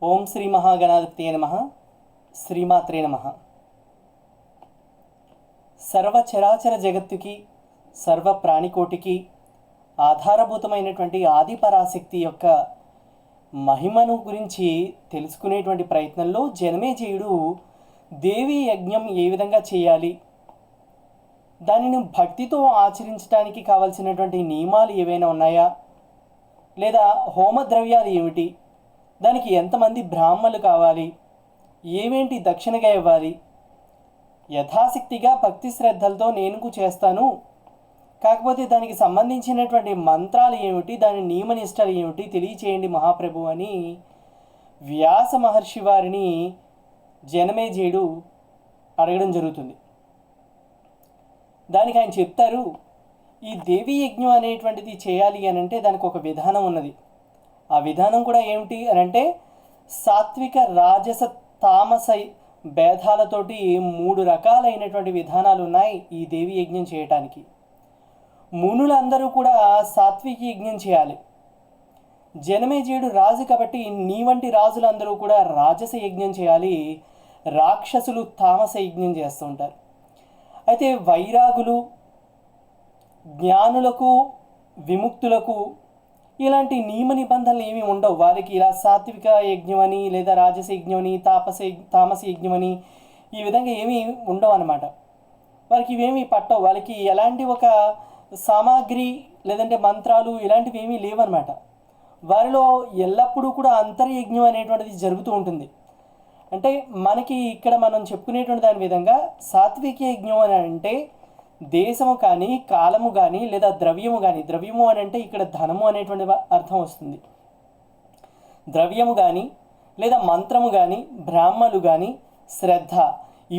ఓం శ్రీ మహాగణాధిపతయే నమః. శ్రీమాత్రే నమః. సర్వచరాచర జగత్తుకి సర్వ ప్రాణికోటికి ఆధారభూతమైనటువంటి ఆదిపరాశక్తి యొక్క మహిమను గురించి తెలుసుకునేటువంటి ప్రయత్నంలో జనమేజయుడు దేవీ యజ్ఞం ఏ విధంగా చేయాలి, దానిని భక్తితో ఆచరించడానికి కావలసినటువంటి నియమాలు ఏవైనా ఉన్నాయా, లేదా హోమ ద్రవ్యాలు ఏమిటి, దానికి ఎంతమంది బ్రాహ్మణులు కావాలి, ఏమేంటి దక్షిణగా ఇవ్వాలి, యథాశక్తిగా భక్తి శ్రద్ధలతో నేను చేస్తాను, కాకపోతే దానికి సంబంధించినటువంటి మంత్రాలు ఏమిటి, దాని నియమనిష్టలు ఏమిటి తెలియచేయండి మహాప్రభు అని వ్యాస మహర్షి వారిని జనమేజయుడు అడగడం జరుగుతుంది. దానికి ఆయన చెప్తారు, ఈ దేవీ యజ్ఞం అనేటువంటిది చేయాలి అని అంటే దానికి ఒక విధానం ఉన్నది. ఆ విధానం కూడా ఏమిటి అని అంటే సాత్విక రాజస తామస భేదాలతోటి 3 రకాలైనటువంటి విధానాలు ఉన్నాయి ఈ దేవీ యజ్ఞం చేయటానికి. మునులందరూ కూడా సాత్విక యజ్ఞం చేయాలి. జనమేజయుడు రాజు కాబట్టి నీ వంటి రాజులందరూ కూడా రాజస యజ్ఞం చేయాలి, రాక్షసులు తామస యజ్ఞం చేస్తూ ఉంటారు. అయితే వైరాగులు, జ్ఞానులకు, విముక్తులకు ఇలాంటి నియమ నిబంధనలు ఏమీ ఉండవు. వారికి ఇలా సాత్విక యజ్ఞం అని లేదా రాజస యజ్ఞం అని తామస యజ్ఞం అని ఈ విధంగా ఏమీ ఉండవు అన్నమాట. వారికి ఇవేమీ పట్టవు. వాళ్ళకి ఎలాంటి ఒక సామాగ్రి లేదంటే మంత్రాలు ఇలాంటివి ఏమీ లేవన్నమాట. వారిలో ఎల్లప్పుడూ కూడా అంతర్యజ్ఞం అనేటువంటిది జరుగుతూ ఉంటుంది. అంటే మనకి ఇక్కడ మనం చెప్పుకునేటువంటి దాని విధంగా సాత్విక యజ్ఞం అని అంటే దేశము కానీ, కాలము కానీ, లేదా ద్రవ్యము కానీ, ద్రవ్యము అని అంటే ఇక్కడ ధనము అనేటువంటి అర్థం వస్తుంది. ద్రవ్యము కానీ లేదా మంత్రము కానీ, బ్రాహ్మణులు కానీ, శ్రద్ధ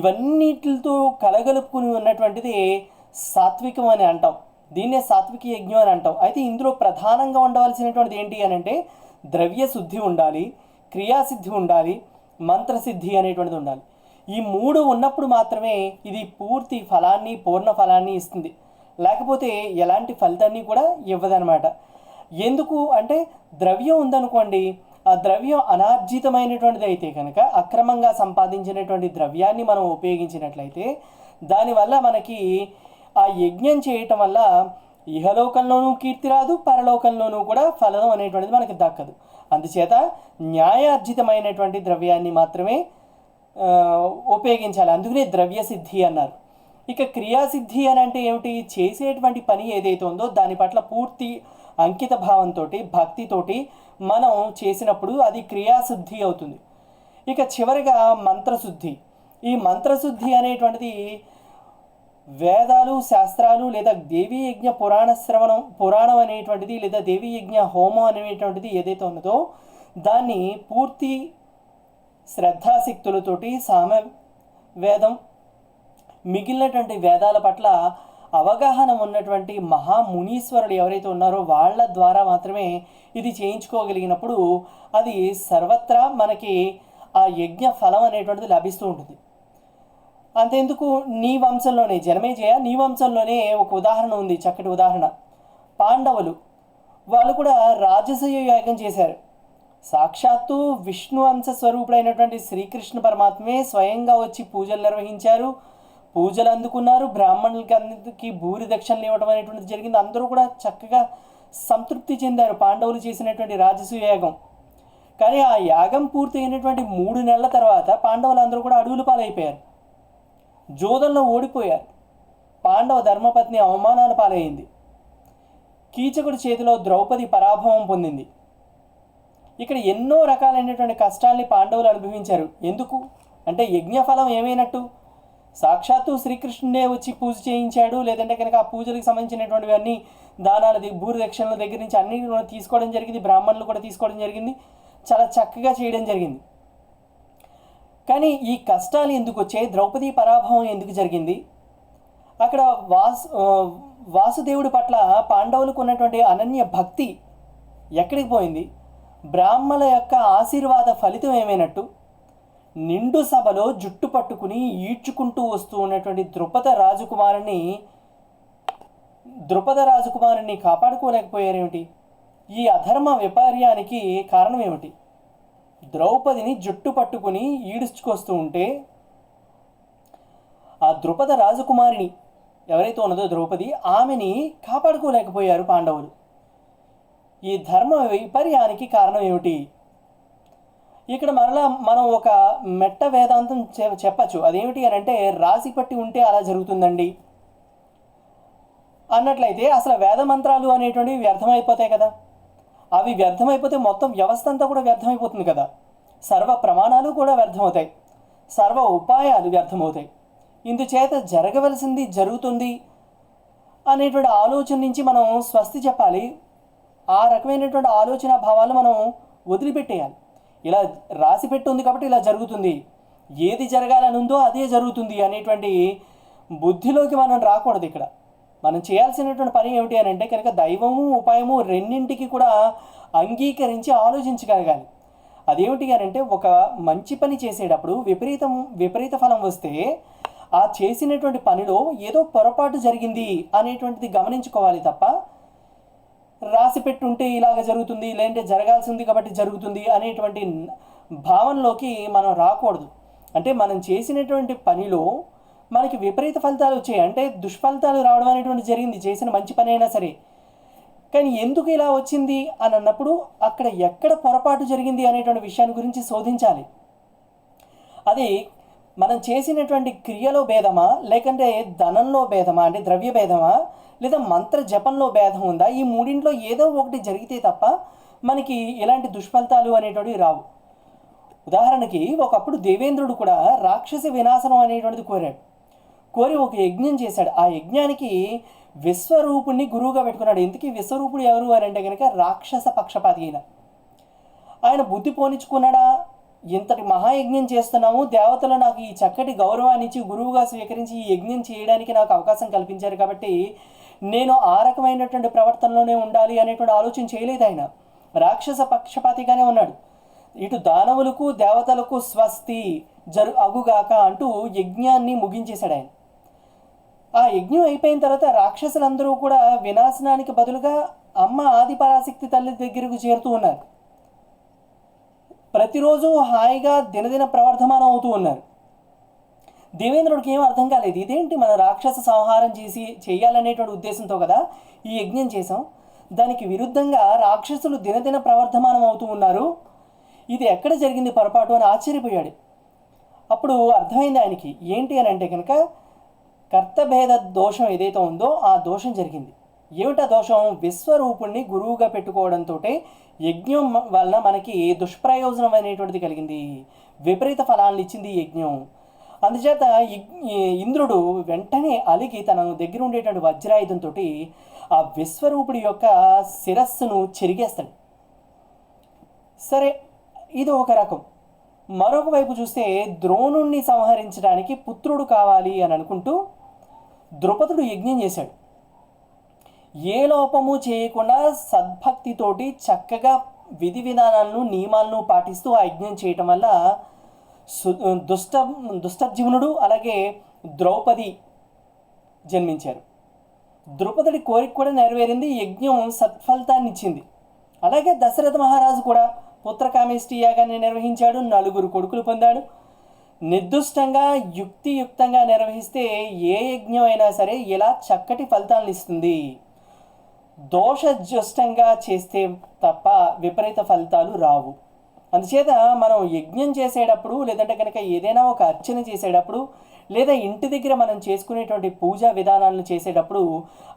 ఇవన్నిటితో కలగలుపుకుని ఉన్నటువంటిది సాత్వికం అని అంటాం. దీన్నే సాత్విక యజ్ఞం అని అంటాం. అయితే ఇందులో ప్రధానంగా ఉండవలసినటువంటిది ఏంటి అని అంటే ద్రవ్య శుద్ధి ఉండాలి, క్రియాసిద్ధి ఉండాలి, మంత్రసిద్ధి అనేటువంటిది ఉండాలి. ఈ 3 ఉన్నప్పుడు మాత్రమే ఇది పూర్తి ఫలాన్ని, పూర్ణ ఫలాన్ని ఇస్తుంది. లేకపోతే ఎలాంటి ఫలితాన్ని కూడా ఇవ్వదనమాట. ఎందుకు అంటే ద్రవ్యం ఉందనుకోండి, ఆ ద్రవ్యం అనార్జితమైనటువంటిది అయితే కనుక అక్రమంగా సంపాదించినటువంటి ద్రవ్యాన్ని మనం ఉపయోగించినట్లయితే దానివల్ల మనకి ఆ యజ్ఞం చేయటం వల్ల ఇహలోకంలోనూ కీర్తి రాదు, పరలోకంలోనూ కూడా ఫలం అనేటువంటిది మనకి దక్కదు. అందుచేత న్యాయార్జితమైనటువంటి ద్రవ్యాన్ని మాత్రమే ఉపయోగించాలి. అందుకనే ద్రవ్యసిద్ధి అన్నారు. ఇక క్రియాసిద్ధి అని అంటే ఏమిటి? చేసేటువంటి పని ఏదైతే ఉందో దాని పట్ల పూర్తి అంకిత భావంతో, భక్తితోటి మనం చేసినప్పుడు అది క్రియాశుద్ధి అవుతుంది. ఇక చివరిగా మంత్రశుద్ధి. ఈ మంత్రశుద్ధి అనేటువంటిది వేదాలు, శాస్త్రాలు లేదా దేవీ యజ్ఞ పురాణం అనేటువంటిది లేదా దేవీ యజ్ఞ హోమం అనేటువంటిది ఏదైతే ఉన్నదో దాన్ని పూర్తి శ్రద్ధాశక్తులతోటి సామవేదం మిగిలినటువంటి వేదాల పట్ల అవగాహన ఉన్నటువంటి మహామునీశ్వరులు ఎవరైతే ఉన్నారో వాళ్ళ ద్వారా మాత్రమే ఇది చేయించుకోగలిగినప్పుడు అది సర్వత్రా మనకి ఆ యజ్ఞ ఫలం అనేటువంటిది లభిస్తూ ఉంటుంది. అంతెందుకు నీ వంశంలోనే జనమేజయ, నీ వంశంలోనే ఒక ఉదాహరణ ఉంది, చక్కటి ఉదాహరణ. పాండవులు వాళ్ళు కూడా రాజసూయ యాగం చేశారు. సాక్షాత్తు విష్ణు అంశ స్వరూపుడైనటువంటి శ్రీకృష్ణ పరమాత్మే స్వయంగా వచ్చి పూజలు నిర్వహించారు, పూజలు అందుకున్నారు, బ్రాహ్మణులకి అందరికీ భూరి దక్షిణలు ఇవ్వడం అనేటువంటిది జరిగింది. అందరూ కూడా చక్కగా సంతృప్తి చెందారు పాండవులు చేసినటువంటి రాజసూయ యాగం. కానీ ఆ యాగం పూర్తి అయినటువంటి 3 నెలల తర్వాత పాండవులు అందరూ కూడా అడవుల పాలైపోయారు, జోదంలో ఓడిపోయారు. పాండవ ధర్మపత్ని అవమానాల పాలైంది. కీచకుడి చేతిలో ద్రౌపది పరాభవం పొందింది. ఇక్కడ ఎన్నో రకాలైనటువంటి కష్టాల్ని పాండవులు అనుభవించారు. ఎందుకు అంటే యజ్ఞఫలం ఏమైనట్టు? సాక్షాత్తు శ్రీకృష్ణుడే వచ్చి పూజ చేయించాడు, లేదంటే కనుక ఆ పూజలకు సంబంధించినటువంటివి అన్ని దానాల భూరి దక్షిణల దగ్గర నుంచి అన్ని తీసుకోవడం జరిగింది, బ్రాహ్మణులు కూడా తీసుకోవడం జరిగింది, చాలా చక్కగా చేయడం జరిగింది. కానీ ఈ కష్టాలు ఎందుకు వచ్చాయి? ద్రౌపది పరాభవం ఎందుకు జరిగింది? అక్కడ వాసుదేవుడి పట్ల పాండవులకు ఉన్నటువంటి అనన్య భక్తి ఎక్కడికి పోయింది? బ్రాహ్మణుల యొక్క ఆశీర్వాద ఫలితం ఏమైనట్టు? నిండు సభలో జుట్టు పట్టుకుని ఈడ్చుకుంటూ వస్తూ ఉన్నటువంటి ద్రుపద రాజకుమారుని కాపాడుకోలేకపోయారేమిటి? ఈ అధర్మ విపర్యానికి కారణం ఏమిటి? ద్రౌపదిని జుట్టు పట్టుకుని ఈడ్చుకొస్తూ ఉంటే ఆ ద్రుపద రాజకుమారిని ఎవరైతే ఉన్నదో ద్రౌపది, ఆమెని కాపాడుకోలేకపోయారు పాండవులు. ఈ ధర్మ వైపర్యానికి కారణం ఏమిటి? ఇక్కడ మరలా మనం ఒక మెట్ట వేదాంతం చెప్పచ్చు. అదేమిటి అని అంటే, రాసి పట్టి ఉంటే అలా జరుగుతుందండి అన్నట్లయితే అసలు వేద మంత్రాలు అనేటువంటివి వ్యర్థమైపోతాయి కదా. అవి వ్యర్థమైపోతే మొత్తం వ్యవస్థ అంతా కూడా వ్యర్థమైపోతుంది కదా. సర్వ ప్రమాణాలు కూడా వ్యర్థమవుతాయి, సర్వ ఉపాయాలు వ్యర్థమవుతాయి. ఇందుచేత జరగవలసింది జరుగుతుంది అనేటువంటి ఆలోచన నుంచి మనం స్వస్తి చెప్పాలి. ఆ రకమైనటువంటి ఆలోచన భావాలు మనం వదిలిపెట్టేయాలి. ఇలా రాసి పెట్టి ఉంది కాబట్టి ఇలా జరుగుతుంది, ఏది జరగాలని ఉందో అదే జరుగుతుంది అనేటువంటి బుద్ధిలోకి మనం రాకూడదు. ఇక్కడ మనం చేయాల్సినటువంటి పని ఏమిటి అని అంటే కనుక దైవము ఉపాయము రెండింటికి కూడా అంగీకరించి ఆలోచించగలగాలి. అదేమిటి అని అంటే, ఒక మంచి పని చేసేటప్పుడు విపరీత ఫలం వస్తే ఆ చేసినటువంటి పనిలో ఏదో పొరపాటు జరిగింది అనేటువంటిది గమనించుకోవాలి తప్ప, రాసి పెట్టుంటే ఇలాగ జరుగుతుంది, లేదంటే జరగాల్సింది కాబట్టి జరుగుతుంది అనేటువంటి భావనలోకి మనం రాకూడదు. అంటే మనం చేసినటువంటి పనిలో మనకి విపరీత ఫలితాలు వచ్చాయి అంటే దుష్ఫలితాలు రావడం అనేటువంటి జరిగింది, చేసిన మంచి పని అయినా సరే. కానీ ఎందుకు ఇలా వచ్చింది అని అన్నప్పుడు అక్కడ ఎక్కడ పొరపాటు జరిగింది అనేటువంటి విషయాన్ని గురించి శోధించాలి. అది మనం చేసినటువంటి క్రియలో భేదమా, లేకంటే ధనంలో భేదమా, అంటే ద్రవ్య భేదమా, లేదా మంత్ర జపంలో భేదం ఉందా? ఈ మూడింట్లో ఏదో ఒకటి జరిగితే తప్ప మనకి ఇలాంటి దుష్ఫలితాలు అనేటువంటివి రావు. ఉదాహరణకి ఒకప్పుడు దేవేంద్రుడు కూడా రాక్షస వినాశనం అనేటువంటిది కోరి ఒక యజ్ఞం చేశాడు. ఆ యజ్ఞానికి విశ్వరూపుణ్ణి గురువుగా పెట్టుకున్నాడు. ఎందుకు విశ్వరూపుడు ఎవరు అని అంటే కనుక రాక్షస పక్షపాతి అయిన ఆయన బుద్ధి పోనిచ్చుకున్నాడా, ఇంతటి మహాయజ్ఞం చేస్తున్నాము, దేవతలు నాకు ఈ చక్కటి గౌరవాన్ని ఇచ్చి గురువుగా స్వీకరించి ఈ యజ్ఞం చేయడానికి నాకు అవకాశం కల్పించారు కాబట్టి నేను ఆ రకమైనటువంటి ప్రవర్తనలోనే ఉండాలి అనేటువంటి ఆలోచన చేయలేదు. ఆయన రాక్షస పక్షపాతిగానే ఉన్నాడు. ఇటు దానవులకు దేవతలకు స్వస్తి అగుగాక అంటూ యజ్ఞాన్ని ముగించేశాడు ఆయన. ఆ యజ్ఞం అయిపోయిన తర్వాత రాక్షసులందరూ కూడా వినాశనానికి బదులుగా అమ్మ ఆదిపరాశక్తి తల్లి దగ్గరకు చేరుతూ ఉన్నారు. ప్రతిరోజు హాయిగా దినదిన ప్రవర్ధమానం అవుతూ ఉన్నారు. దేవేంద్రుడికి ఏం అర్థం కాలేదు, ఇదేంటి మన రాక్షస సంహారం చేయాలనేటువంటి ఉద్దేశంతో కదా ఈ యజ్ఞం చేసాం, దానికి విరుద్ధంగా రాక్షసులు దినదిన ప్రవర్ధమానం అవుతూ ఉన్నారు, ఇది ఎక్కడ జరిగింది పొరపాటు అని ఆశ్చర్యపోయాడు. అప్పుడు అర్థమైంది ఆయనకి ఏంటి అని అంటే కనుక కర్తభేద దోషం ఏదైతే ఉందో ఆ దోషం జరిగింది. ఏమిటా దోషం? విశ్వరూపుణ్ణి గురువుగా పెట్టుకోవడంతో యజ్ఞం వలన మనకి దుష్ప్రయోజనం అనేటువంటిది కలిగింది, విపరీత ఫలాలను ఇచ్చింది ఈ యజ్ఞం. అందుచేత ఇంద్రుడు వెంటనే అలిగి తన దగ్గర ఉండేటువంటి వజ్రాయుధంతో ఆ విశ్వరూపుడి యొక్క శిరస్సును చెరిగేస్తాడు. సరే, ఇది ఒక రకం. మరొక వైపు చూస్తే ద్రోణుణ్ణి సంహరించడానికి పుత్రుడు కావాలి అని అనుకుంటూ ద్రుపదుడు యజ్ఞం చేశాడు. ఏ లోపము చేయకుండా సద్భక్తితోటి చక్కగా విధి విధానాలను నియమాలను పాటిస్తూ ఆ యజ్ఞం చేయటం వల్ల దుష్టజీవనుడు అలాగే ద్రౌపది జన్మించారు. ద్రుపదుడి కోరిక కూడా నెరవేరింది, యజ్ఞం సత్ఫలితాన్ని ఇచ్చింది. అలాగే దశరథ మహారాజు కూడా పుత్రకామేష్టి యాగాన్ని నిర్వహించాడు, 4 కొడుకులు పొందాడు. నిర్దుష్టంగా యుక్తియుక్తంగా నిర్వహిస్తే ఏ యజ్ఞం అయినా సరే ఇలా చక్కటి ఫలితాలను ఇస్తుంది. దోషజుష్టంగా చేస్తే తప్ప విపరీత ఫలితాలు రావు. అందుచేత మనం యజ్ఞం చేసేటప్పుడు లేదంటే కనుక ఏదైనా ఒక అర్చన చేసేటప్పుడు లేదా ఇంటి దగ్గర మనం చేసుకునేటువంటి పూజా విధానాలను చేసేటప్పుడు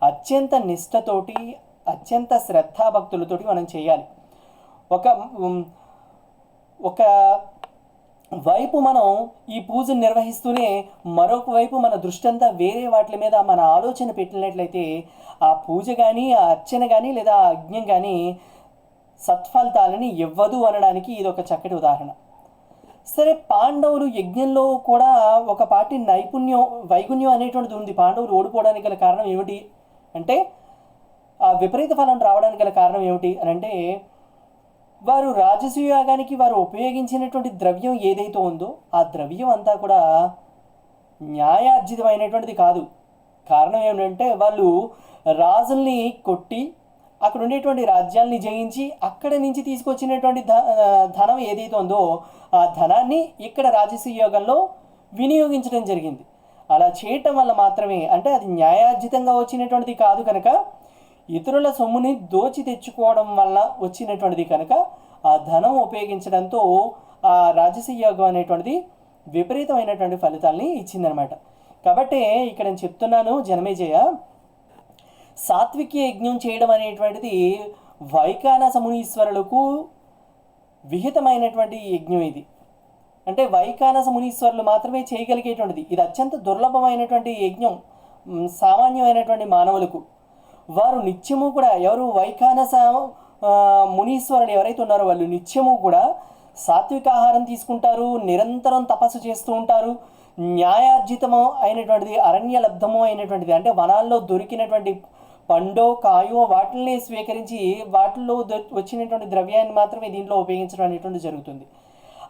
అత్యంత నిష్ఠతోటి అత్యంత శ్రద్ధాభక్తులతోటి మనం చేయాలి. ఒక వైపు మనం ఈ పూజను నిర్వహిస్తూనే మరొక వైపు మన దృష్టి అంతా వేరే వాటి మీద మన ఆలోచన పెట్టినట్లయితే ఆ పూజ కానీ ఆ అర్చన కానీ లేదా ఆ యజ్ఞం కానీ సత్ఫలితాలని ఇవ్వదు అనడానికి ఇది ఒక చక్కటి ఉదాహరణ. సరే, పాండవులు యజ్ఞంలో కూడా ఒక పాటి వైగుణ్యం అనేటువంటిది ఉంది. పాండవులు ఓడిపోవడానికి గల కారణం ఏమిటి అంటే, ఆ విపరీత ఫలం రావడానికి గల కారణం ఏమిటి అని అంటే, వారు రాజసూయాగానికి వారు ఉపయోగించినటువంటి ద్రవ్యం ఏదైతే ఉందో ఆ ద్రవ్యం అంతా కూడా న్యాయార్జితమైనటువంటిది కాదు. కారణం ఏమిటంటే వాళ్ళు రాజుల్ని కొట్టి అక్కడ ఉండేటువంటి రాజ్యాల్ని జయించి అక్కడ నుంచి తీసుకొచ్చినటువంటి ధనం ఏదైతే ఉందో ఆ ధనాన్ని ఇక్కడ రాజసీ యోగంలో వినియోగించడం జరిగింది. అలా చేయటం వల్ల మాత్రమే, అంటే అది న్యాయార్జితంగా వచ్చినటువంటిది కాదు కనుక, ఇతరుల సొమ్ముని దోచి తెచ్చుకోవడం వల్ల వచ్చినటువంటిది కనుక ఆ ధనం ఉపయోగించడంతో ఆ రాజసీ యోగం అనేటువంటిది విపరీతమైనటువంటి ఫలితాలని ఇచ్చిందనమాట. కాబట్టి ఇక్కడ నేను చెప్తున్నాను జనమేజయ, సాత్విక యజ్ఞం చేయడం అనేటువంటిది వైఖానస మునీశ్వరులకు విహితమైనటువంటి యజ్ఞం ఇది. అంటే వైఖానస మునీశ్వరులు మాత్రమే చేయగలిగేటువంటిది. ఇది అత్యంత దుర్లభమైనటువంటి యజ్ఞం సామాన్యమైనటువంటి మానవులకు. వారు నిత్యము కూడా, ఎవరు వైఖానస మునీశ్వరులు ఎవరైతే ఉన్నారో వాళ్ళు నిత్యము కూడా సాత్విక ఆహారం తీసుకుంటారు, నిరంతరం తపస్సు చేస్తూ ఉంటారు. న్యాయార్జితము అయినటువంటిది, అరణ్యలబ్ధము అయినటువంటిది, అంటే వనాల్లో దొరికినటువంటి పండో కాయో వాటిని స్వీకరించి వాటిల్లో వచ్చినటువంటి ద్రవ్యాన్ని మాత్రమే దీంట్లో ఉపయోగించడం అనేటువంటి జరుగుతుంది.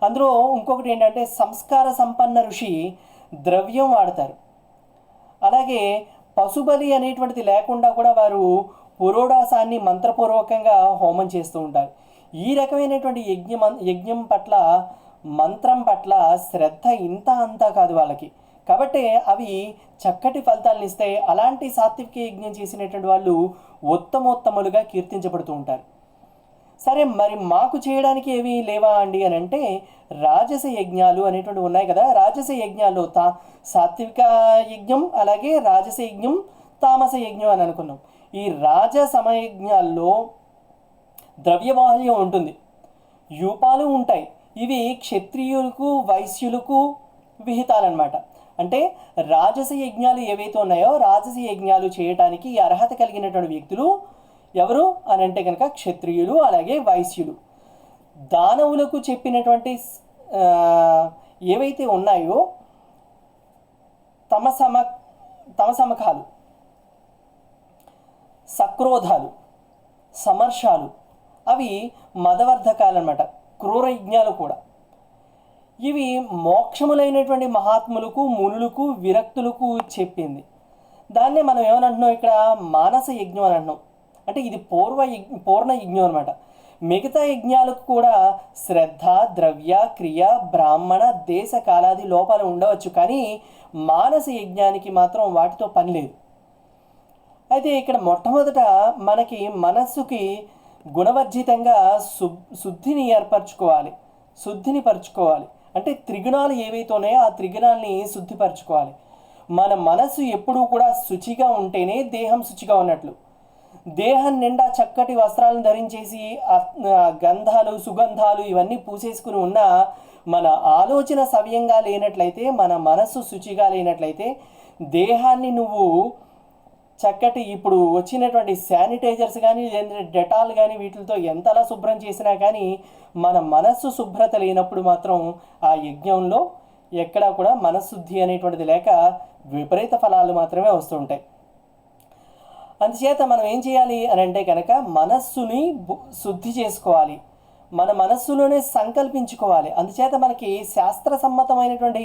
అందులో ఇంకొకటి ఏంటంటే సంస్కార సంపన్న ఋషి ద్రవ్యం వాడతారు. అలాగే పశుబలి అనేటువంటిది లేకుండా కూడా వారు పురోడాసాన్ని మంత్రపూర్వకంగా హోమం చేస్తూ ఉంటారు. ఈ రకమైనటువంటి యజ్ఞం పట్ల, మంత్రం పట్ల శ్రద్ధ ఇంత అంతా కాదు వాళ్ళకి. కాబట్టి అవి చక్కటి ఫలితాలను ఇస్తాయి. అలాంటి సాత్విక యజ్ఞం చేసినటువంటి వాళ్ళు ఉత్తమోత్తములుగా కీర్తించబడుతూ ఉంటారు. సరే, మరి మాకు చేయడానికి ఏమీ లేవా అండి అని అంటే, రాజస యజ్ఞాలు అనేటువంటి ఉన్నాయి కదా. రాజస యజ్ఞాల్లో సాత్విక యజ్ఞం, అలాగే రాజస యజ్ఞం, తామస యజ్ఞం అని అనుకున్నాం. ఈ రాజసమయజ్ఞాల్లో ద్రవ్యబాహ్యం ఉంటుంది, యూపాలు ఉంటాయి. ఇవి క్షత్రియులకు వైశ్యులకు విహితాలన్నమాట. అంటే రాజస యజ్ఞాలు ఏవైతే ఉన్నాయో రాజస యజ్ఞాలు చేయటానికి అర్హత కలిగినటువంటి వ్యక్తులు ఎవరు అని అంటే కనుక క్షత్రియులు, అలాగే వైశ్యులు. దానవులకు చెప్పినటువంటి ఏవైతే ఉన్నాయో తమసమకాలు, సక్రోధాలు, సమర్షాలు, అవి మదవర్ధకాలు అన్నమాట, క్రూర యజ్ఞాలు కూడా. ఇవి మోక్షములైనటువంటి మహాత్ములకు, మునులకు, విరక్తులకు చెప్పింది. దాన్నే మనం ఏమనంటున్నాం ఇక్కడ, మానస యజ్ఞం అని అంటున్నాం. అంటే ఇది పూర్ణ యజ్ఞం అనమాట. మిగతా యజ్ఞాలకు కూడా శ్రద్ధ, ద్రవ్య, క్రియ, బ్రాహ్మణ, దేశ, కాలాది లోపాలు ఉండవచ్చు, కానీ మానస యజ్ఞానికి మాత్రం వాటితో పని లేదు. అయితే ఇక్కడ మొట్టమొదట మనకి మనస్సుకి గుణవర్జితంగా శుద్ధిని పరుచుకోవాలి. అంటే త్రిగుణాలు ఏవైతే ఉన్నాయో ఆ త్రిగుణాలని శుద్ధిపరచుకోవాలి. మన మనసు ఎప్పుడూ కూడా శుచిగా ఉంటేనే దేహం శుచిగా ఉన్నట్లు. దేహం నిండా చక్కటి వస్త్రాలను ధరించేసి గంధాలు, సుగంధాలు ఇవన్నీ పూసేసుకుని ఉన్న మన ఆలోచన సవ్యంగా లేనట్లయితే, మన మనస్సు శుచిగా లేనట్లయితే, దేహాన్ని నువ్వు చక్కటి ఇప్పుడు వచ్చినటువంటి శానిటైజర్స్ కానీ లేదంటే డెటాల్ కానీ వీటితో ఎంతలా శుభ్రం చేసినా కానీ మన మనస్సు శుభ్రత లేనప్పుడు మాత్రం ఆ యజ్ఞంలో ఎక్కడా కూడా మనశుద్ధి అనేటువంటిది లేక విపరీత ఫలాలు మాత్రమే వస్తుంటాయి. అందుచేత మనం ఏం చేయాలి అని అంటే కనుక మనస్సుని శుద్ధి చేసుకోవాలి, మన మనస్సులోనే సంకల్పించుకోవాలి. అందుచేత మనకి శాస్త్ర సమ్మతమైనటువంటి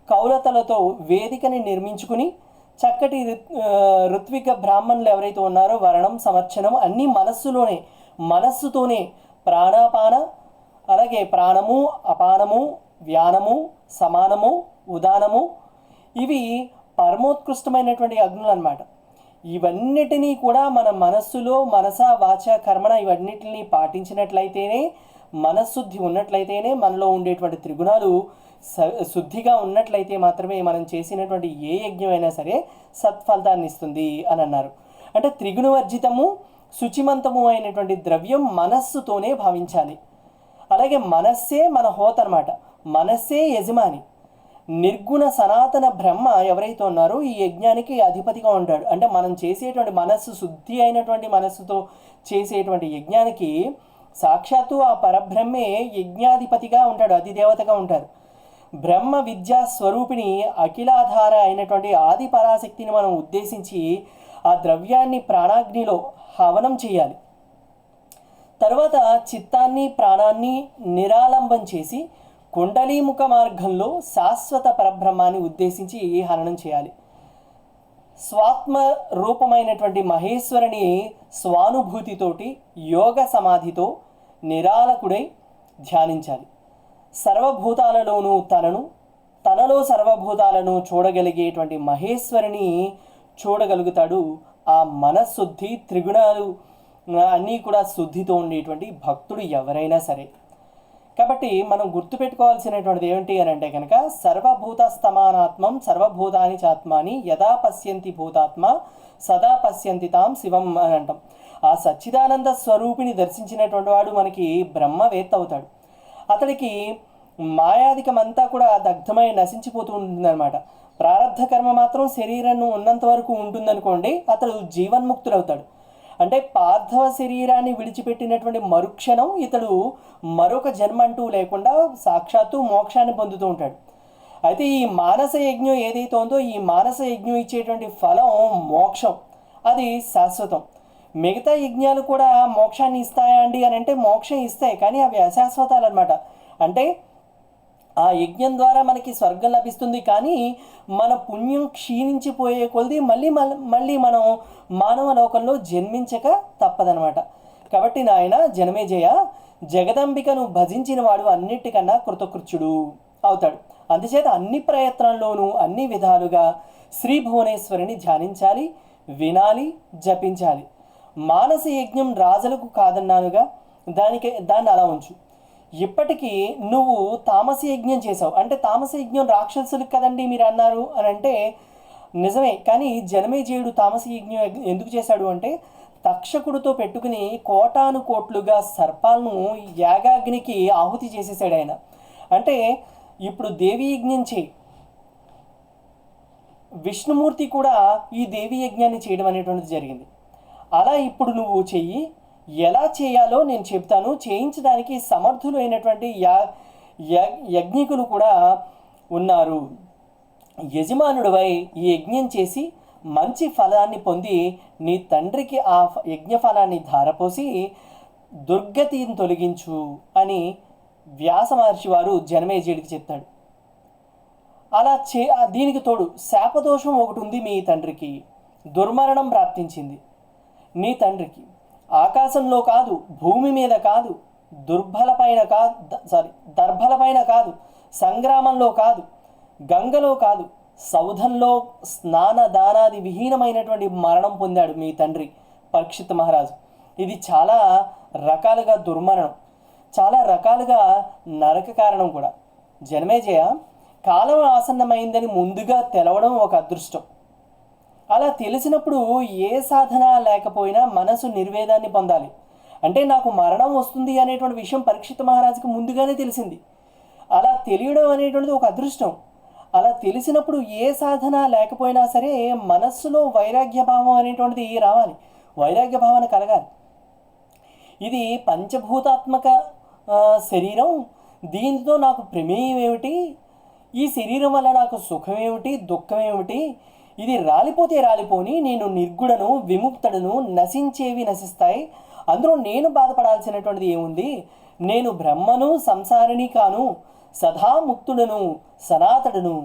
కౌలతలతో వేదికని నిర్మించుకుని చక్కటి ఋత్విక బ్రాహ్మణులు ఎవరైతే ఉన్నారో వర్ణం, సంవత్సరం అన్నీ మనస్సుతోనే ప్రాణాపాన, అలాగే ప్రాణము, అపానము, వ్యానము, సమానము, ఉదానము, ఇవి పరమోత్కృష్టమైనటువంటి అగ్నులు అన్నమాట. ఇవన్నిటినీ కూడా మన మనస్సులో మనస, వాచ, కర్మణ ఇవన్నిటిని పాటించినట్లయితేనే, మనశుద్ధి ఉన్నట్లయితేనే, మనలో ఉండేటువంటి త్రిగుణాలు శుద్ధిగా ఉన్నట్లయితే మాత్రమే మనం చేసినటువంటి ఏ యజ్ఞం అయినా సరే సత్ఫలితాన్ని ఇస్తుంది అని అన్నారు. అంటే త్రిగుణవర్జితము, శుచిమంతము అయినటువంటి ద్రవ్యం మనస్సుతోనే భావించాలి. అలాగే మనస్సే మన హోత అన్నమాట, మనస్సే యజమాని. నిర్గుణ సనాతన బ్రహ్మ ఎవరైతే ఉన్నారో ఈ యజ్ఞానికి అధిపతిగా ఉంటాడు. అంటే మనం చేసేటువంటి మనస్సు శుద్ధి అయినటువంటి మనస్సుతో చేసేటువంటి యజ్ఞానికి సాక్షాత్తు ఆ పరబ్రహ్మే యజ్ఞాధిపతిగా ఉంటాడు, అధిదేవతగా ఉంటారు. బ్రహ్మ విద్యా స్వరూపిణి అఖిలాధార అయినటువంటి ఆది పరాశక్తిని మనం ఉద్దేశించి ఆ ద్రవ్యాన్ని ప్రాణాగ్నిలో హవనం చేయాలి. తర్వాత చిత్తాన్ని, ప్రాణాన్ని నిరాలంబం చేసి కుండలీముఖ మార్గంలో శాశ్వత పరబ్రహ్మాన్ని ఉద్దేశించి హననం చేయాలి. స్వాత్మ రూపమైనటువంటి మహేశ్వరుని స్వానుభూతితోటి యోగ సమాధితో నిరాలకుడై ధ్యానించాలి. సర్వభూతాలలోనూ తనలో సర్వభూతాలను చూడగలిగేటువంటి మహేశ్వరుని చూడగలుగుతాడు. ఆ మనశుద్ధి, త్రిగుణాలు అన్నీ కూడా శుద్ధితో ఉండేటువంటి భక్తుడు ఎవరైనా సరే. కాబట్టి మనం గుర్తుపెట్టుకోవాల్సినటువంటిది ఏమిటి అని అంటే కనుక, సర్వభూతస్తమానాత్మం సర్వభూతాని చాత్మాని యదా పశ్యంతి భూతాత్మ సదా పశ్యంతి తాం శివం అని అంటాం. ఆ సచ్చిదానంద స్వరూపిని దర్శించినటువంటి వాడు మనకి బ్రహ్మవేత్త అవుతాడు. అతడికి మాయాధికమంతా కూడా దగ్ధమై నశించిపోతూ ఉంటుందన్నమాట. ప్రారబ్ధ కర్మ మాత్రం శరీరం ఉన్నంత వరకు ఉంటుందనుకోండి, అతడు జీవన్ముక్తుడవుతాడు. అంటే పార్థవ శరీరాన్ని విడిచిపెట్టినటువంటి మరుక్షణం ఇతడు మరొక జన్మ అంటూ లేకుండా సాక్షాత్తు మోక్షాన్ని పొందుతూ ఉంటాడు. అయితే ఈ మానస యజ్ఞం ఏదైతే ఉందో, ఈ మానస యజ్ఞం ఇచ్చేటువంటి ఫలం మోక్షం, అది శాశ్వతం. మిగతా యజ్ఞాలు కూడా మోక్షాన్ని ఇస్తాయా అండి అని అంటే మోక్షం ఇస్తాయి, కానీ అవి అశాశ్వతాలు అనమాట. అంటే ఆ యజ్ఞం ద్వారా మనకి స్వర్గం లభిస్తుంది, కానీ మన పుణ్యం క్షీణించిపోయే కొలది మళ్ళీ మనం మానవ లోకంలో జన్మించక తప్పదనమాట. కాబట్టి నాయన జనమేజయ, జగదంబికను భజించిన వాడు అన్నిటికన్నా కృతకృత్యుడు అవుతాడు. అందుచేత అన్ని ప్రయత్నాల్లోనూ అన్ని విధాలుగా శ్రీ భువనేశ్వరిని ధ్యానించాలి, వినాలి, జపించాలి. మానస యజ్ఞం రాజులకు కాదన్నానుగా, దాన్ని అలా ఉంచు. ఇప్పటికీ నువ్వు తామస యజ్ఞం చేసావు అంటే, తామస యజ్ఞం రాక్షసులకు కదండి మీరు అన్నారు అని అంటే నిజమే. కానీ జనమేజయుడు తామస యజ్ఞం ఎందుకు చేశాడు అంటే, తక్షకుడితో పెట్టుకుని కోటాను కోట్లుగా సర్పాలను యాగాగ్నికి ఆహుతి చేసేసాడు ఆయన. అంటే ఇప్పుడు దేవీ యజ్ఞం చేయి, విష్ణుమూర్తి కూడా ఈ దేవీ యజ్ఞాన్ని చేయడం అనేటువంటిది జరిగింది. అలా ఇప్పుడు నువ్వు చెయ్యి. ఎలా చేయాలో నేను చెప్తాను. చేయించడానికి సమర్థులు అయినటువంటి యజ్ఞికులు కూడా ఉన్నారు. యజమానుడివై ఈ యజ్ఞం చేసి మంచి ఫలాన్ని పొంది నీ తండ్రికి ఆ యజ్ఞ ఫలాన్ని ధారపోసి దుర్గతిని తొలగించు అని వ్యాస మహర్షి వారు జనమేజయుడికి చెప్తాడు. అలా దీనికి తోడు శాపదోషం ఒకటి ఉంది. మీ తండ్రికి దుర్మరణం ప్రాప్తించింది. నీ తండ్రికి ఆకాశంలో కాదు, భూమి మీద కాదు, దర్భలపైన కాదు, సంగ్రామంలో కాదు, గంగలో కాదు, సౌధంలో స్నాన దానాది విహీనమైనటువంటి మరణం పొందాడు మీ తండ్రి పరీక్షిత్ మహారాజు. ఇది చాలా రకాలుగా దుర్మరణం, చాలా రకాలుగా నరక కారణం కూడా. జనమేజయ, కాలం ఆసన్నమైందని ముందుగా తెలవడం ఒక అదృష్టం. అలా తెలిసినప్పుడు ఏ సాధన లేకపోయినా మనసు నిర్వేదాన్ని పొందాలి. అంటే నాకు మరణం వస్తుంది అనేటువంటి విషయం పరీక్షిత్ మహారాజుకి ముందుగానే తెలిసింది. అలా తెలియడం అనేటువంటిది ఒక అదృష్టం. అలా తెలిసినప్పుడు ఏ సాధన లేకపోయినా సరే మనస్సులో వైరాగ్య భావం అనేటువంటిది రావాలి, వైరాగ్య భావన కలగాలి. ఇది పంచభూతాత్మక శరీరం, దీంతో నాకు ప్రమేయం ఏమిటి, ఈ శరీరం వల్ల నాకు సుఖం ఏమిటి, దుఃఖం ఏమిటి, ఇది రాలిపోతే రాలిపోని, నేను నిర్గుణను, విముక్తుడను, నశించేవి నశిస్తాయి, అందులో నేను బాధపడాల్సినటువంటిది ఏముంది, నేను బ్రహ్మను, సంసారిని కాను, సదా ముక్తుడను, సనాతనుడును,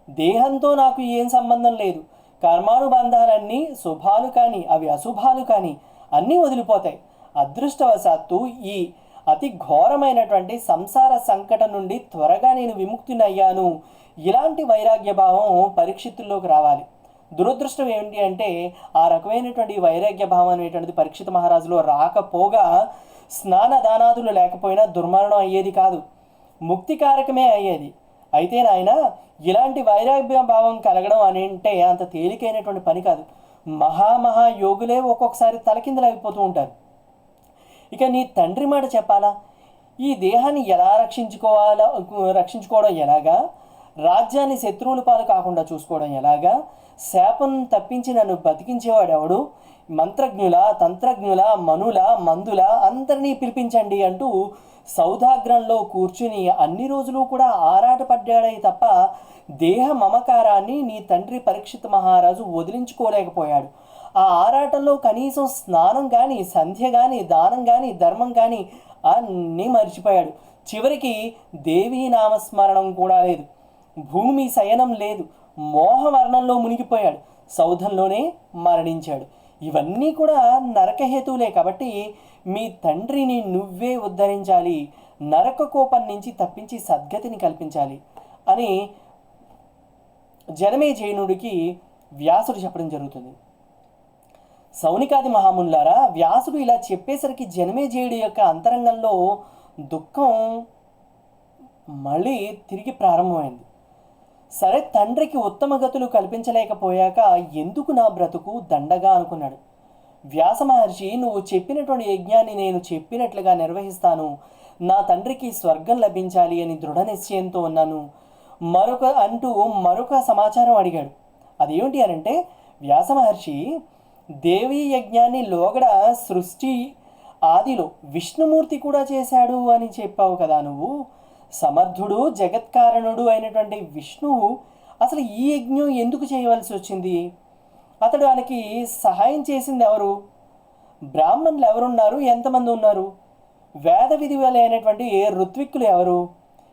దేహంతో నాకు ఏం సంబంధం లేదు, కర్మానుబంధాలన్నీ శుభాలు కానీ అవి అశుభాలు కానీ అన్నీ వదిలిపోతాయి. అదృష్టవశాత్తు ఈ అతి ఘోరమైనటువంటి సంసార సంకటం నుండి త్వరగా నేను విముక్తిని అయ్యాను. ఇలాంటి వైరాగ్య భావం పరీక్షితుల్లోకి రావాలి. దురదృష్టం ఏంటి అంటే ఆ రకమైనటువంటి వైరాగ్య భావం అనేటువంటిది పరీక్షిత్ మహారాజులో రాకపోగా స్నాన దానాదులు లేకపోయినా దుర్మరణం అయ్యేది కాదు, ముక్తికారకమే అయ్యేది. అయితే నాయన, ఇలాంటి వైరాగ్య భావం కలగడం అని అంటే అంత తేలికైనటువంటి పని కాదు. మహాయోగులే ఒక్కొక్కసారి తలకిందులైపోతూ ఉంటారు. ఇక నీ తండ్రి మాట చెప్పాలా? ఈ దేహాన్ని ఎలా రక్షించుకోవడం ఎలాగా, రాజ్యాన్ని శత్రువుల పాలు కాకుండా చూసుకోవడం ఎలాగా, శాపం తప్పించి నన్ను బతికించేవాడు ఎవడు, మంత్రజ్ఞుల, తంత్రజ్ఞుల, మనుల, మందుల అందరినీ పిలిపించండి అంటూ సౌధాగ్రంలో కూర్చుని అన్ని రోజులు కూడా ఆరాటపడ్డాడే తప్ప దేహ మమకారాన్ని నీ తండ్రి పరీక్షిత్ మహారాజు వదిలించుకోలేకపోయాడు. ఆ ఆరాటంలో కనీసం స్నానం కానీ, సంధ్య కానీ, దానం కానీ, ధర్మం కానీ అన్నీ మర్చిపోయాడు. చివరికి దేవీ నామస్మరణం కూడా లేదు, భూమి శయనం లేదు, మోహవర్ణంలో మునిగిపోయాడు. సౌధంలోనే మరణించాడు. ఇవన్నీ కూడా నరకహేతువులే. కాబట్టి మీ తండ్రిని నువ్వే ఉద్ధరించాలి, నరక కోపం నుంచి తప్పించి సద్గతిని కల్పించాలి అని జనమేజయునుడికి వ్యాసుడు చెప్పడం జరుగుతుంది. సౌనికాది మహామునులారా, వ్యాసుడు ఇలా చెప్పేసరికి జనమేజయుడి యొక్క అంతరంగంలో దుఃఖం మళ్ళీ తిరిగి ప్రారంభమైంది. సరే, తండ్రికి ఉత్తమ గతులు కల్పించలేకపోయాక ఎందుకు నా బ్రతుకు దండగా అనుకున్నాడు. వ్యాస మహర్షి, నువ్వు చెప్పినటువంటి యజ్ఞాన్ని నేను చెప్పినట్లుగా నిర్వహిస్తాను, నా తండ్రికి స్వర్గం లభించాలి అని దృఢ నిశ్చయంతో ఉన్నాను మరొక సమాచారం అడిగాడు. అదేమిటి అనంటే, వ్యాస మహర్షి, దేవీ యజ్ఞాన్ని లోగడ సృష్టి ఆదిలో విష్ణుమూర్తి కూడా చేశాడు అని చెప్పావు కదా నువ్వు. సమర్థుడు జగత్కారణుడు అయినటువంటి విష్ణువు అసలు ఈ యజ్ఞం ఎందుకు చేయవలసి వచ్చింది? అతడు ఆయనకి సహాయం చేసింది ఎవరు? బ్రాహ్మణులు ఎవరున్నారు? ఎంతమంది ఉన్నారు? వేద విధివలైనటువంటి ఋత్విక్కులు ఎవరు?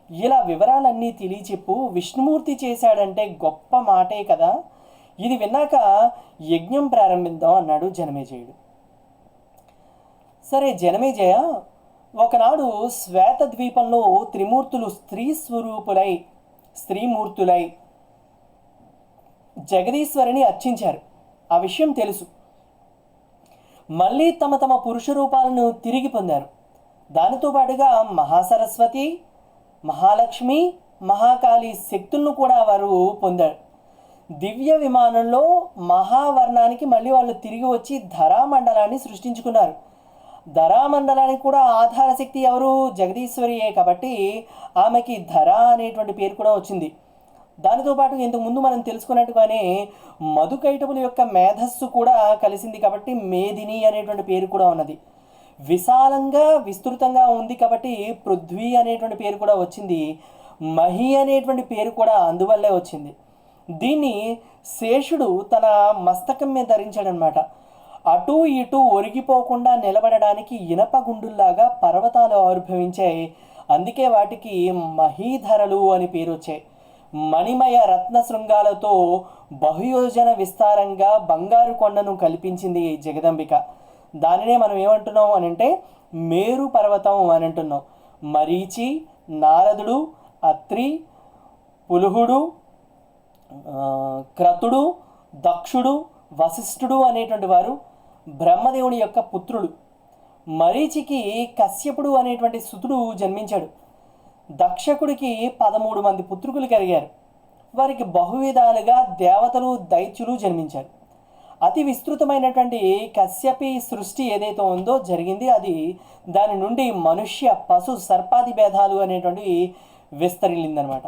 ఇలా వివరాలన్నీ తెలియచెప్పు. విష్ణుమూర్తి చేశాడంటే గొప్ప మాటే కదా. ఇది విన్నాక యజ్ఞం ప్రారంభిద్దాం అన్నాడు జనమేజయుడు. సరే జనమేజయ, ఒకనాడు శ్వేత ద్వీపంలో త్రిమూర్తులు స్త్రీమూర్తులై జగదీశ్వరిని అర్చించారు. ఆ విషయం తెలుసు. మళ్ళీ తమ తమ పురుష రూపాలను తిరిగి పొందారు. దానితో పాటుగా మహాసరస్వతి, మహాలక్ష్మి, మహాకాళి శక్తులను కూడా వారు పొందారు. దివ్య విమానంలో మహావర్ణానికి మళ్ళీ వాళ్ళు తిరిగి వచ్చి ధరామండలాన్ని సృష్టించుకున్నారు. ధరామండలానికి కూడా ఆధారశక్తి ఎవరు? జగదీశ్వరియే. కాబట్టి ఆమెకి ధర అనేటువంటి పేరు కూడా వచ్చింది. దానితో పాటు ఇంతకుముందు మనం తెలుసుకున్నట్టుగానే మధుకైటవుల యొక్క మేధస్సు కూడా కలిసింది కాబట్టి మేదిని అనేటువంటి పేరు కూడా ఉన్నది. విశాలంగా విస్తృతంగా ఉంది కాబట్టి పృథ్వీ అనేటువంటి పేరు కూడా వచ్చింది. మహి అనేటువంటి పేరు కూడా అందువల్లే వచ్చింది. దీన్ని శేషుడు తన మస్తకం మీద ధరించాడనమాట. అటు ఇటు ఒరిగిపోకుండా నిలబడడానికి ఇనప గుండుల్లాగా పర్వతాలు ఆవిర్భవించాయి. అందుకే వాటికి మహీధరలు అని పేరు వచ్చాయి. మణిమయ రత్న శృంగాలతో బహుయోజన విస్తారంగా బంగారు కొండను కల్పించింది జగదంబిక. దానినే మనం ఏమంటున్నాం అని అంటే మేరు పర్వతం అని అంటున్నాం. మరీచి, నారదుడు, అత్రి, పులుహుడు, క్రతుడు, దక్షుడు, వశిష్ఠుడు అనేటువంటి వారు బ్రహ్మదేవుని యొక్క పుత్రుడు. మరీచికి కశ్యపుడు అనేటువంటి సుతుడు జన్మించాడు. దక్షకుడికి 13 మంది పుత్రుకులు కలిగారు. వారికి బహువిధాలుగా దేవతలు, దైత్యులు జన్మించారు. అతి విస్తృతమైనటువంటి కశ్యపి సృష్టి ఏదైతే ఉందో జరిగింది. అది దాని నుండి మనుష్య, పశు, సర్పాది భేదాలు అనేటువంటివి విస్తరిల్లిందనమాట.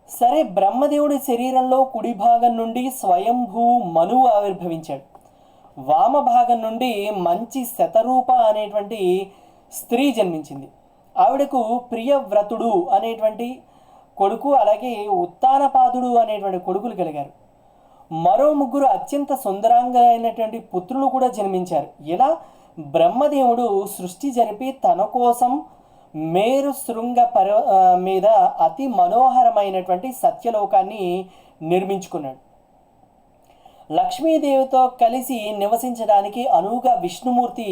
సరే, బ్రహ్మదేవుడి శరీరంలో కుడి భాగం నుండి స్వయంభూ మనువు ఆవిర్భవించాడు. వామ భాగం నుండి మంచి శతరూప అనేటువంటి స్త్రీ జన్మించింది. ఆవిడకు ప్రియవ్రతుడు అనేటువంటి కొడుకు, అలాగే ఉత్తానపాదుడు అనేటువంటి కొడుకులు కలిగారు. మరో 3 అత్యంత సుందరాంగైనటువంటి పుత్రులు కూడా జన్మించారు. ఇలా బ్రహ్మదేవుడు సృష్టి జరిపి తన కోసం మేరు శృంగ మీద అతి మనోహరమైనటువంటి సత్యలోకాన్ని నిర్మించుకున్నాడు. లక్ష్మీదేవితో కలిసి నివసించడానికి అనువుగా విష్ణుమూర్తి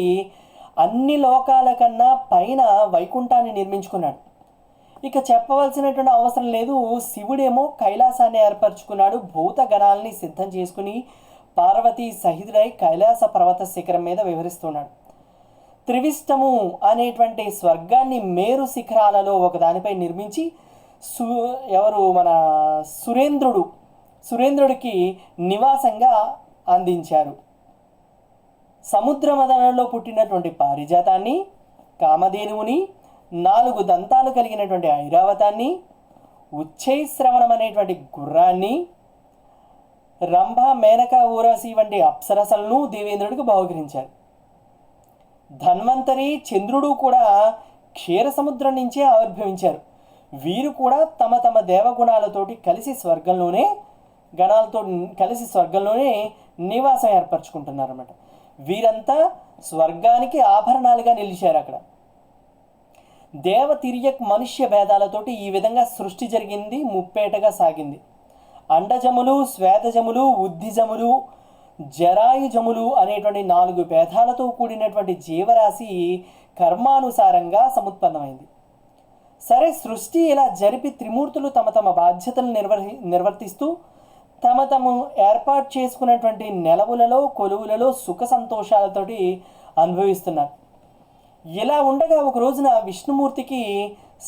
అన్ని లోకాల కన్నా పైన వైకుంఠాన్ని నిర్మించుకున్నాడు. ఇక చెప్పవలసినటువంటి అవసరం లేదు. శివుడేమో కైలాసాన్ని ఏర్పరచుకున్నాడు. భూత గణాలని సిద్ధం చేసుకుని పార్వతీ సహితుడై కైలాస పర్వత శిఖరం మీద వివరిస్తున్నాడు. త్రివిష్టము అనేటువంటి స్వర్గాన్ని మేరు శిఖరాలలో ఒకదానిపై నిర్మించి మన సురేంద్రుడికి నివాసంగా అందించారు. సముద్ర మదనంలో పుట్టినటువంటి పారిజాతాన్ని, కామధేనువుని, 4 దంతాలు కలిగినటువంటి ఐరావతాన్ని, ఉచ్చైశ్రవణం అనేటువంటి గుర్రాన్ని, రంభ, మేనక, ఊరసి వంటి అప్సరసలను దేవేంద్రుడికి బహుకరించారు. ధన్వంతరి, చంద్రుడు కూడా క్షీర సముద్రం నుంచే ఆవిర్భవించారు. వీరు కూడా తమ తమ దేవగుణాలతోటి కలిసి స్వర్గంలోనే నివాసం ఏర్పరచుకుంటున్నారన్నమాట. వీరంతా స్వర్గానికి ఆభరణాలుగా నిలిచారు. అక్కడ దేవ తిర్యక్ మనుష్య భేదాలతోటి ఈ విధంగా సృష్టి జరిగింది, ముప్పేటగా సాగింది. అండజములు, శ్వేతజములు, ఉద్ధిజములు, జరాయుజములు అనేటువంటి 4 భేదాలతో కూడినటువంటి జీవరాశి కర్మానుసారంగా సముత్పన్నమైంది. సరే, సృష్టి ఇలా జరిపి త్రిమూర్తులు తమ తమ బాధ్యతలను నిర్వర్తిస్తూ తమ ఏర్పాటు చేసుకున్నటువంటి నెలవులలో, కొలువులలో సుఖ సంతోషాలతోటి అనుభవిస్తున్నారు. ఇలా ఉండగా ఒక రోజున విష్ణుమూర్తికి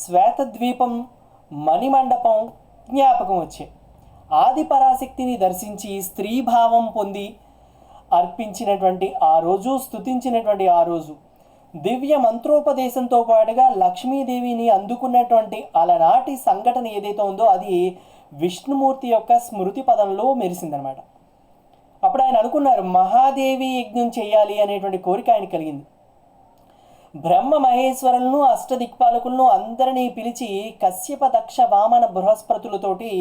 శ్వేతద్వీపం, మణిమండపం జ్ఞాపకం వచ్చాయి. ఆది పరాశక్తిని దర్శించి స్త్రీభావం పొంది అర్పించినటువంటి ఆ రోజు, స్తుతించినటువంటి ఆ రోజు, దివ్య మంత్రోపదేశంతో పాటుగా లక్ష్మీదేవిని అందుకున్నటువంటి అలనాటి సంఘటన ఏదైతే ఉందో అది విష్ణుమూర్తి యొక్క స్మృతి పదంలో మెరిసిందనమాట. అప్పుడు ఆయన అనుకున్నారు, మహాదేవి యజ్ఞం చేయాలి అనేటువంటి కోరిక ఆయన కలిగింది. బ్రహ్మ మహేశ్వరులను, అష్టదిక్పాలకులను అందరినీ పిలిచి కశ్యప, దక్ష, వామన, బృహస్పతులతోటి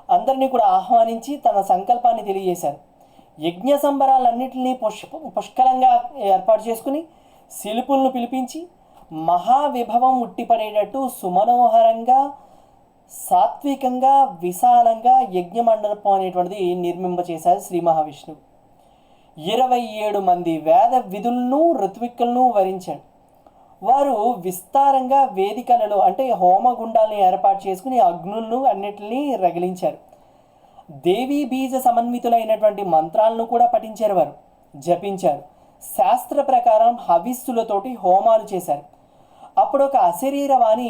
అందరినీ కూడా ఆహ్వానించి తన సంకల్పాన్ని తెలియజేశారు. యజ్ఞ సంబరాలన్నింటినీ పుష్కలంగా ఏర్పాటు చేసుకుని శిల్పులను పిలిపించి మహావిభవం ఉట్టిపడేటట్టు సుమనోహరంగా, సాత్వికంగా, విశాలంగా యజ్ఞ మండపం అనేటువంటిది నిర్మింపచేశారు శ్రీ మహావిష్ణువు. 27 మంది వేద విధులను, ఋత్విక్కులను వరించాడు. వారు విస్తారంగా వేదికలలో అంటే హోమగుండాలను ఏర్పాటు చేసుకుని అగ్నులను అన్నిటినీ రగిలించారు. దేవీ బీజ సమన్వితులైనటువంటి మంత్రాలను కూడా పఠించారు, వారు జపించారు. శాస్త్ర ప్రకారం హవిస్సులతోటి హోమాలు చేశారు. అప్పుడు ఒక అశరీరవాణి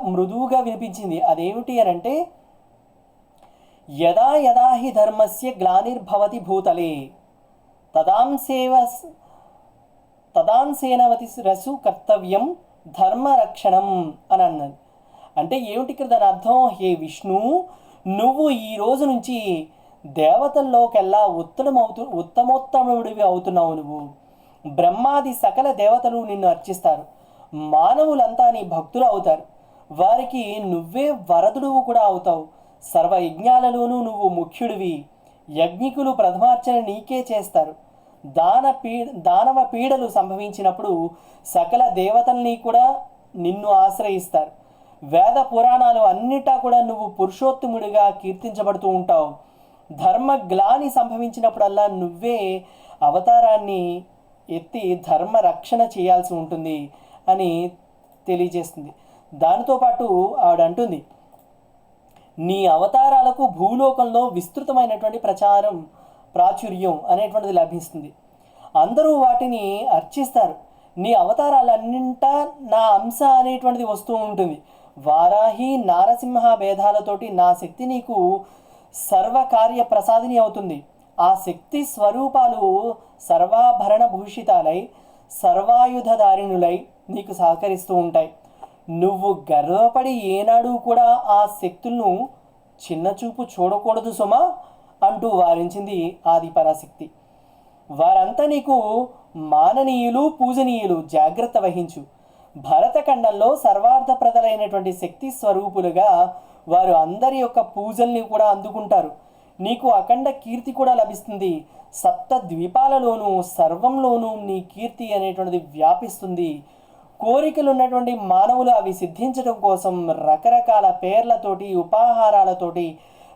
మృదువుగా వినిపించింది. అదేమిటి అని అంటే, యదా యదా హి ధర్మస్య గ్లానిర్భవతి భూతలే తదాంసేనవతి రసు కర్తవ్యం ధర్మరక్షణం అని అన్నది. అంటే ఏమిటి ఇక్కడ దాని అర్థం? హే విష్ణు, నువ్వు ఈ రోజు నుంచి దేవతల్లోకెల్లా ఉత్తమోత్తముడివి అవుతున్నావు. నువ్వు బ్రహ్మాది సకల దేవతలు నిన్ను అర్చిస్తారు. మానవులంతా నీ భక్తులు అవుతారు. వారికి నువ్వే వరదుడువు కూడా అవుతావు. సర్వయజ్ఞాలలోనూ నువ్వు ముఖ్యుడివి. యజ్ఞికులు ప్రథమార్చన నీకే చేస్తారు. దానవ పీడలు సంభవించినప్పుడు సకల దేవతల్ని కూడా నిన్ను ఆశ్రయిస్తారు. వేద పురాణాలు అన్నిటా కూడా నువ్వు పురుషోత్తముడిగా కీర్తించబడుతూ ఉంటావు. ధర్మగ్లాని సంభవించినప్పుడల్లా నువ్వే అవతారాన్ని ఎత్తి ధర్మ రక్షణ చేయాల్సి ఉంటుంది అని తెలియజేస్తుంది. దానితో పాటు ఆవిడ అంటుంది, నీ అవతారాలకు భూలోకంలో విస్తృతమైనటువంటి ప్రాచుర్యం అనేటువంటిది లభిస్తుంది. అందరూ వాటిని అర్చిస్తారు. నీ అవతారాలన్నింటా నా అంశ అనేటువంటిది వస్తూ ఉంటుంది. వారాహి, నారసింహ భేదాలతోటి నా శక్తి నీకు సర్వకార్య ప్రసాదిని అవుతుంది. ఆ శక్తి స్వరూపాలు సర్వాభరణ భూషితాలై సర్వాయుధధారిణులై నీకు సహకరిస్తూ ఉంటాయి. నువ్వు గర్వపడి ఏనాడు కూడా ఆ శక్తులను చిన్నచూపు చూడకూడదు సుమా అంటూ వారించింది ఆది పరాశక్తి. వారంతా నీకు మాననీయులు, పూజనీయులు. జాగ్రత్త వహించు. భరతఖండంలో సర్వార్థప్రదలైనటువంటి శక్తి స్వరూపులుగా వారు అందరి యొక్క పూజల్ని కూడా అందుకుంటారు. నీకు అఖండ కీర్తి కూడా లభిస్తుంది. సప్త ద్వీపాలలోనూ సర్వంలోనూ నీ కీర్తి అనేటువంటిది వ్యాపిస్తుంది. కోరికలు ఉన్నటువంటి మానవులు అవి సిద్ధించడం కోసం రకరకాల పేర్లతోటి, ఉపాహారాలతోటి,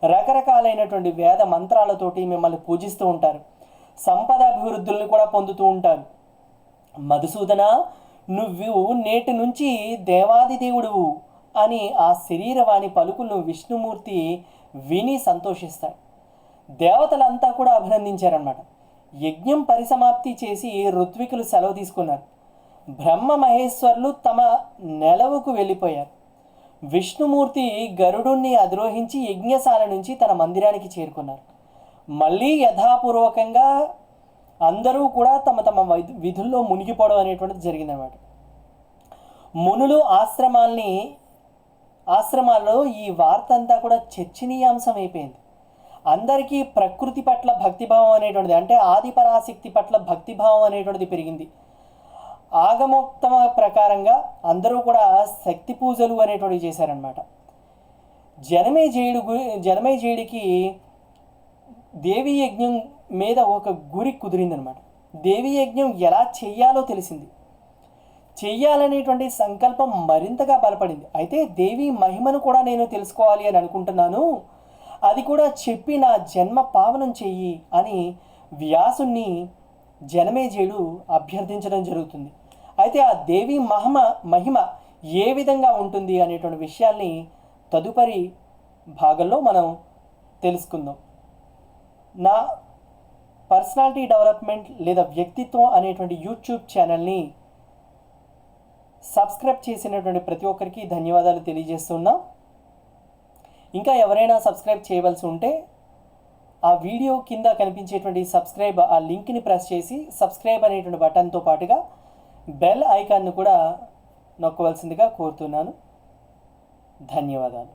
రకరకాలైనటువంటి వేద మంత్రాలతోటి మిమ్మల్ని పూజిస్తూ ఉంటారు. సంపద అభివృద్ధుల్ని కూడా పొందుతూ ఉంటారు. మధుసూదన, నువ్వు నేటి నుంచి దేవాది దేవుడువు అని ఆ శరీరవాణి పలుకులను విష్ణుమూర్తి విని సంతోషిస్తాడు. దేవతలంతా కూడా అభినందించారన్నమాట. యజ్ఞం పరిసమాప్తి చేసి ఋత్వికులు సెలవు తీసుకున్నారు. బ్రహ్మ మహేశ్వరులు తమ నెలవుకు వెళ్ళిపోయారు. విష్ణుమూర్తి గరుడుణ్ణి అధిరోహించి యజ్ఞశాల నుంచి తన మందిరానికి చేరుకున్నారు. మళ్ళీ యథాపూర్వకంగా అందరూ కూడా తమ తమ విధుల్లో మునిగిపోవడం అనేటువంటిది జరిగిందన్నమాట. మునులు ఆశ్రమాల్లో ఈ వార్త అంతా కూడా చర్చనీయాంశం అయిపోయింది. అందరికీ ప్రకృతి పట్ల భక్తిభావం అనేటువంటిది, అంటే ఆది పరాశక్తి పట్ల భక్తిభావం అనేటువంటిది పెరిగింది. ఆగమోక్తమ ప్రకారంగా అందరూ కూడా శక్తి పూజలు అనేటువంటివి చేశారనమాట. జనమేజయుడికి దేవీ యజ్ఞం మీద ఒక గురి కుదిరిందనమాట. దేవీ యజ్ఞం ఎలా చెయ్యాలో తెలిసింది. చెయ్యాలనేటువంటి సంకల్పం మరింతగా బలపడింది. అయితే దేవి మహిమను కూడా నేను తెలుసుకోవాలి అని అనుకుంటున్నాను. అది కూడా చెప్పి నా జన్మ పావనం చెయ్యి అని వ్యాసుణ్ణి జనమేజయుడు అభ్యర్థించడం జరుగుతుంది. అయితే ఆ దేవి మహిమ ఏ విధంగా ఉంటుంది అనేటువంటి విషయాల్ని తదుపరి భాగంలో మనం తెలుసుకుందాం. నా పర్సనాలిటీ డెవలప్మెంట్ లేదా వ్యక్తిత్వం అనేటువంటి యూట్యూబ్ ఛానల్ని సబ్స్క్రైబ్ చేసినటువంటి ప్రతి ఒక్కరికి ధన్యవాదాలు తెలియజేస్తున్నా. ఇంకా ఎవరైనా సబ్స్క్రైబ్ చేయవలసి ఉంటే ఆ వీడియో కింద కనిపించేటువంటి సబ్స్క్రైబ్ ఆ లింక్ని ప్రెస్ చేసి సబ్స్క్రైబ్ అనేటువంటి బటన్తో పాటుగా బెల్ ఐకాన్ను కూడా నొక్కవలసిందిగా కోరుతున్నాను. ధన్యవాదాలు.